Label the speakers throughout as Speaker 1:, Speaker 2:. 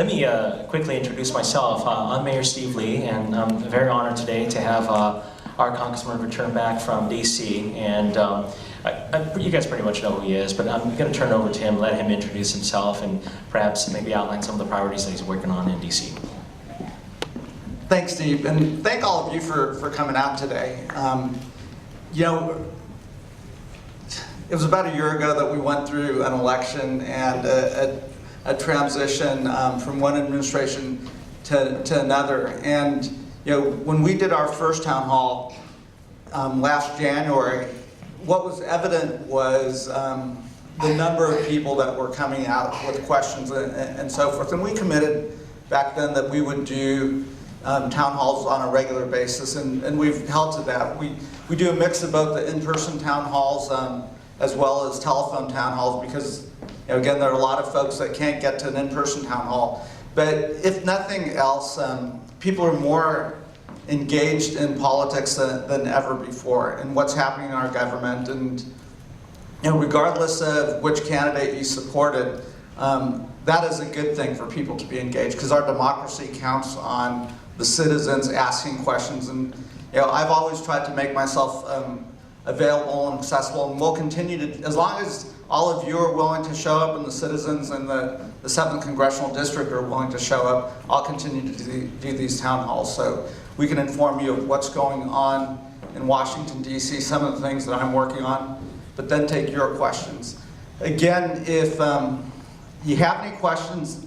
Speaker 1: Let me quickly introduce myself. I'm Mayor Steve Lee, and I'm very honored today to have our Congressman return back from DC. And you guys pretty much know who he is, but I'm going to turn it over to him, let him introduce himself, and perhaps maybe outline some of the priorities that he's working on in DC.
Speaker 2: Thanks, Steve, and thank all of you for coming out today. You know, it was about a year ago that we went through an election and a transition from one administration to another. And you know, when we did our first town hall last January, what was evident was the number of people that were coming out with questions and so forth. And we committed back then that we would do town halls on a regular basis, and we've held to that. We do a mix of both the in-person town halls as well as telephone town halls, because you know, again, there are a lot of folks that can't get to an in-person town hall. But if nothing else, people are more engaged in politics than ever before, and what's happening in our government. And you know, regardless of which candidate you supported, that is a good thing for people to be engaged, because our democracy counts on the citizens asking questions. And you know, I've always tried to make myself available and accessible, and we'll continue to, as long as all of you are willing to show up and the citizens in the 7th Congressional District are willing to show up, I'll continue to do these town halls so we can inform you of what's going on in Washington, D.C., some of the things that I'm working on, but then take your questions. Again, if you have any questions,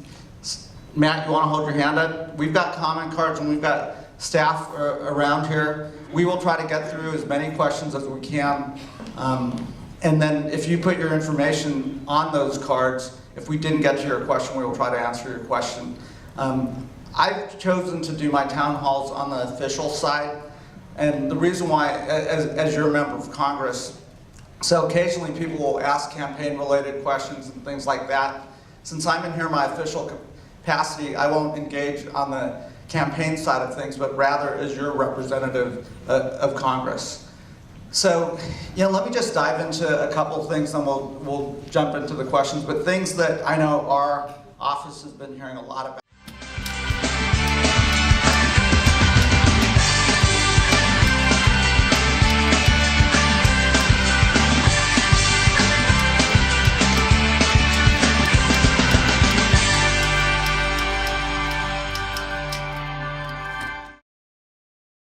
Speaker 2: Matt, you want to hold your hand up? We've got comment cards and we've got staff around here. We will try to get through as many questions as we can. And then if you put your information on those cards, if we didn't get to your question, we will try to answer your question. I've chosen to do my town halls on the official side. And the reason why, as you're a member of Congress, so occasionally people will ask campaign-related questions and things like that. Since I'm in here in my official capacity, I won't engage on the campaign side of things, but rather as your representative of Congress. So, you know, let me just dive into a couple of things, and we'll jump into the questions. But things that I know our office has been hearing a lot about.